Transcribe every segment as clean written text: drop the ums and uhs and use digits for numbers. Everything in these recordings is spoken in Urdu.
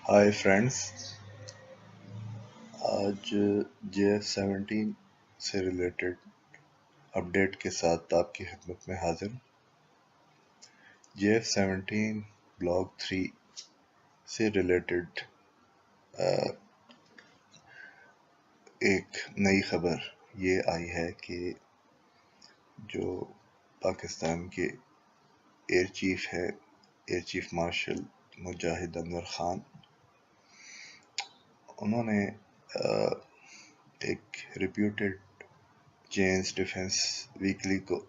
ہائے فرینڈس، آج JF-17 سے ریلیٹڈ اپڈیٹ کے ساتھ آپ کی خدمت میں حاضر ہوں۔ JF-17 بلاک 3 سے ریلیٹڈ ایک نئی خبر یہ آئی ہے کہ جو پاکستان کے ایئر چیف ہے، ایئر چیف مارشل مجاہد انور خان، انہوں نے ایک ریپیوٹیڈ چینز ڈیفنس ویکلی کو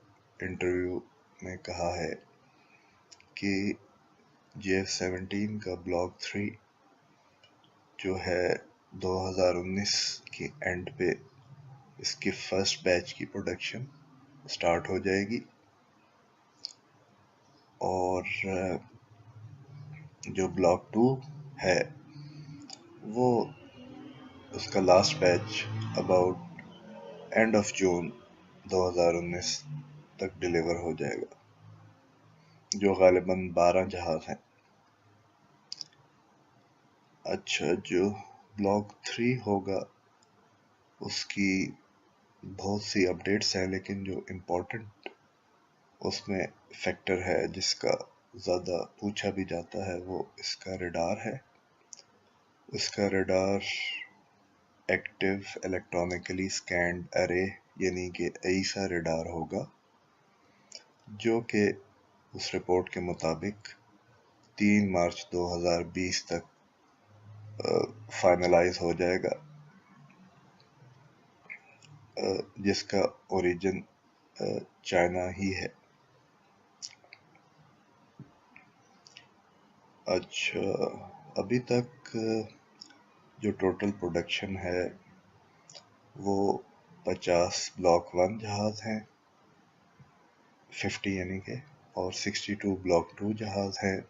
انٹرویو میں کہا ہے کہ JF-17 کا بلاک 3 جو ہے 2019 کے اینڈ پہ اس کی فرسٹ بیچ کی پروڈکشن سٹارٹ ہو جائے گی، اور جو بلاک 2 ہے وہ اس کا last batch about end of June 2019 تک ڈیلیور ہو جائے گا، جو غالباً 12 جہاز ہیں۔ اچھا، جو بلاک 3 ہوگا اس کی بہت سی اپڈیٹس ہیں، لیکن جو امپورٹنٹ اس میں فیکٹر ہے جس کا زیادہ پوچھا بھی جاتا ہے وہ اس کا ریڈار ہے۔ اس کا ریڈار ایکٹیو الیکٹرانکلی سکینڈ ارے یعنی کہ ایسا ریڈار ہوگا، جو کہ اس رپورٹ کے مطابق 3 مارچ 2020 تک فائنلائز ہو جائے گا، جس کا اوریجن چائنا ہی ہے۔ اچھا، ابھی تک جو ٹوٹل پروڈکشن ہے وہ 50 بلاک 1 جہاز ہیں، 50 یعنی کہ، اور 62 بلاک 2 جہاز ہیں۔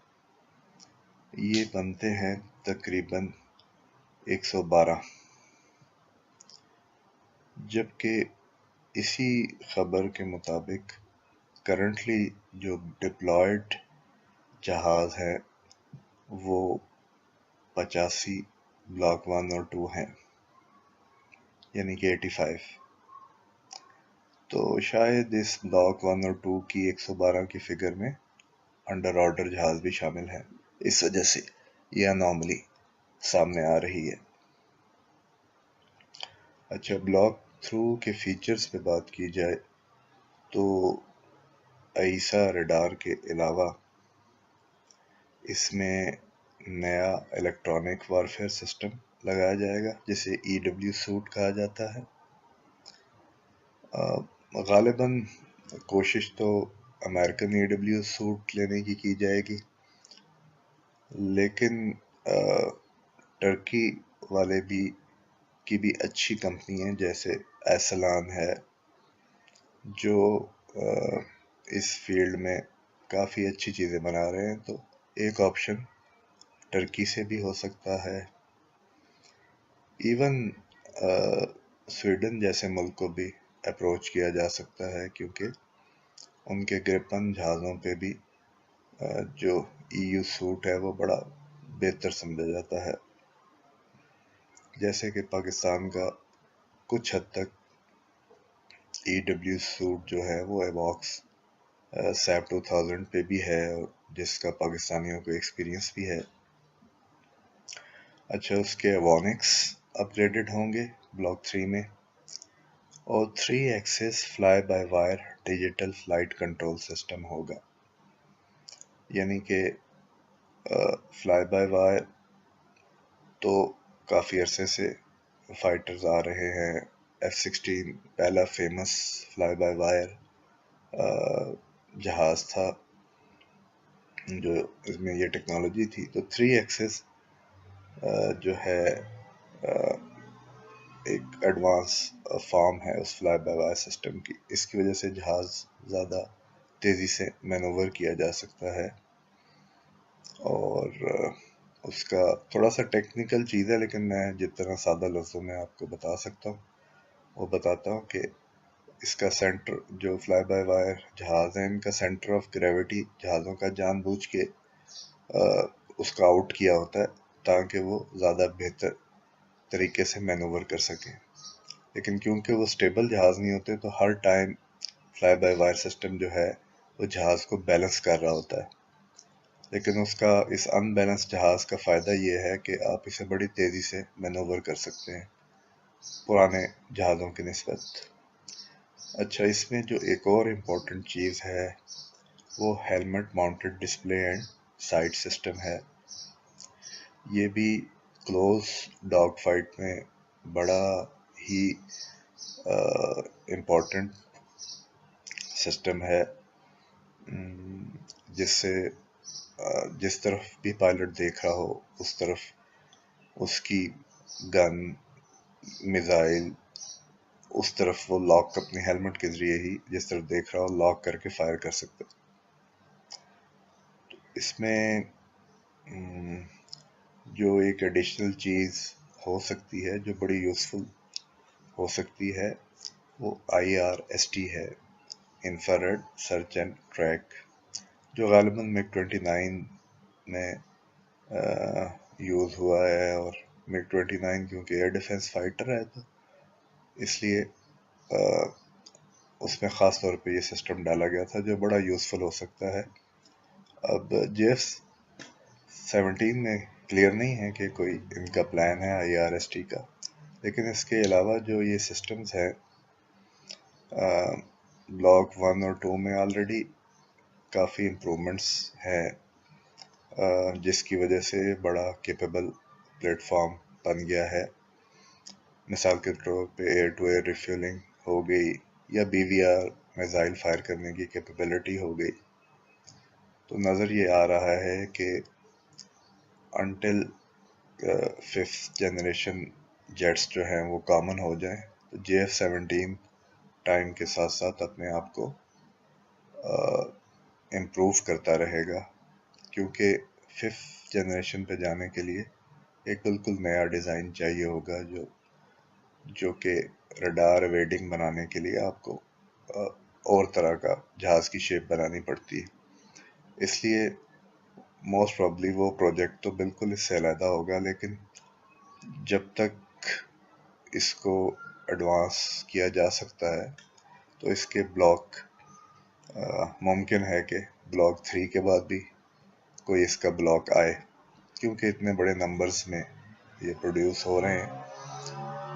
یہ بنتے ہیں تقریباً 112، جبکہ اسی خبر کے مطابق کرنٹلی جو ڈپلائڈ جہاز ہیں وہ 85 بلاک 1 اور 2 ہیں، یعنی کہ 85۔ تو شاید اس بلاک 1 اور 2 کی 112 کی فگر میں انڈر آرڈر جہاز بھی شامل ہیں، اس وجہ سے یہ انوملی سامنے آ رہی ہے۔ اچھا، بلاک 3 کے فیچرز پہ بات کی جائے تو ایسا ریڈار کے علاوہ اس میں نیا الیکٹرانک وارفیئر سسٹم لگایا جائے گا جسے EW سوٹ کہا جاتا ہے۔ غالباً کوشش تو امریکن EW سوٹ لینے کی جائے گی، لیکن ٹرکی والے کی بھی اچھی کمپنی ہیں، جیسے ایسلان ہے جو اس فیلڈ میں کافی اچھی چیزیں بنا رہے ہیں، تو ایک آپشن ٹرکی سے بھی ہو سکتا ہے۔ ایون سویڈن جیسے ملک کو بھی اپروچ کیا جا سکتا ہے، کیونکہ ان کے گرپن جہازوں پہ بھی جو EU سوٹ ہے وہ بڑا بہتر سمجھا جاتا ہے، جیسے کہ پاکستان کا کچھ حد تک EW سوٹ جو ہے وہ ایواکس سیپ 2000 پہ بھی ہے، اور جس کا پاکستانیوں کو ایکسپیرینس بھی ہے۔ اچھا، اس کے ایوانکس اپ گریڈڈ ہوں گے بلاک 3 میں، اور 3 axis fly by wire digital flight control system ہوگا، یعنی کہ فلائی بائی وائر تو کافی عرصے سے فائٹرز آ رہے ہیں۔ F-16 پہلا فیمس فلائی بائی وائر جہاز تھا جو اس میں یہ ٹیکنالوجی تھی۔ تو 3 ایکسس جو ہے ایک ایڈوانس فارم ہے اس فلائی بائی وائر سسٹم کی، اس کی وجہ سے جہاز زیادہ تیزی سے مینوور کیا جا سکتا ہے، اور اس کا تھوڑا سا ٹیکنیکل چیز ہے، لیکن میں جتنا سادہ لفظوں میں آپ کو بتا سکتا ہوں وہ بتاتا ہوں کہ اس کا سینٹر جو فلائی بائی وائر جہاز ہیں، ان کا سینٹر آف گریوٹی جہازوں کا جان بوجھ کے اس کا آؤٹ کیا ہوتا ہے تاکہ وہ زیادہ بہتر طریقے سے مینوور کر سکیں. لیکن کیونکہ وہ سٹیبل جہاز نہیں ہوتے تو ہر time fly by wire system جو ہے وہ جہاز کو بیلنس کر رہا ہوتا ہے. لیکن اس ان بیلنس جہاز کا فائدہ یہ ہے کہ آپ اسے بڑی تیزی سے مینوور کر سکتے ہیں پرانے جہازوں کی نسبت. اچھا، اس میں جو ایک اور امپورٹنٹ چیز ہے وہ helmet mounted display and sight system ہے. یہ بھی کلوز ڈاگ فائٹ میں بڑا ہی امپورٹنٹ سسٹم ہے، جس سے جس طرف بھی پائلٹ دیکھ رہا ہو اس طرف اس کی گن میزائل اس طرف وہ لاک اپنی ہیلمٹ کے ذریعے ہی جس طرف دیکھ رہا ہو لاک کر کے فائر کر سکتا. اس میں جو ایک ایڈیشنل چیز ہو سکتی ہے جو بڑی یوزفل ہو سکتی ہے وہ IRST ہے، انفراریڈ سرچ اینڈ ٹریک، جو غالباً MiG 29 میں یوز ہوا ہے. اور MiG 29 کیونکہ ایئر ڈیفنس فائٹر ہے تو اس لیے اس میں خاص طور پہ یہ سسٹم ڈالا گیا تھا جو بڑا یوزفل ہو سکتا ہے. اب JF-17 میں کلیئر نہیں ہے کہ کوئی ان کا پلان ہے IRST کا، لیکن اس کے علاوہ جو یہ سسٹمز ہیں بلاک 1 اور 2 میں آلریڈی کافی امپرومنٹس ہیں، جس کی وجہ سے بڑا کیپیبل پلیٹ فارم بن گیا ہے. مثال کے طور پہ ایئر ٹو ایئر ریفیولنگ ہو گئی یا BVR میزائل فائر کرنے کی کیپیبلٹی ہو گئی. تو نظر یہ آ رہا ہے کہ انٹل 5th جنریشن جیٹس جو ہیں وہ کامن ہو جائیں تو JF-17 ٹائم کے ساتھ ساتھ اپنے آپ کو امپروو کرتا رہے گا، کیونکہ 5th جنریشن پہ جانے کے لیے ایک بالکل نیا ڈیزائن چاہیے ہوگا جو کہ ریڈار ویڈنگ بنانے کے لیے آپ کو اور طرح کا جہاز کی شیپ بنانی پڑتی ہے. اس لیے موسٹ پرابلی وہ پروجیکٹ تو بالکل اس سے علیحدہ ہوگا، لیکن جب تک اس کو ایڈوانس کیا جا سکتا ہے تو اس کے بلاک ممکن ہے کہ بلاک 3 کے بعد بھی کوئی اس کا بلاک آئے، کیونکہ اتنے بڑے نمبرز میں یہ پروڈیوس ہو رہے ہیں.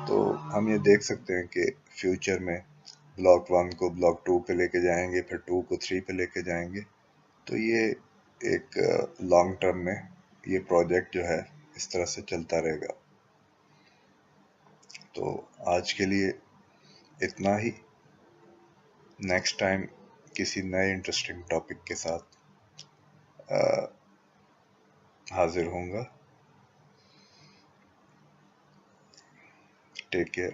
تو ہم یہ دیکھ سکتے ہیں کہ فیوچر میں بلاک 1 کو بلاک 2 پہ لے کے جائیں گے، پھر 2 کو 3 پہ لے کے جائیں گے. تو یہ ایک لانگ ٹرم میں یہ پروجیکٹ جو ہے اس طرح سے چلتا رہے گا. تو آج کے لیے اتنا ہی. نیکسٹ ٹائم کسی نئے انٹرسٹنگ ٹاپک کے ساتھ حاضر ہوں گا. Take care.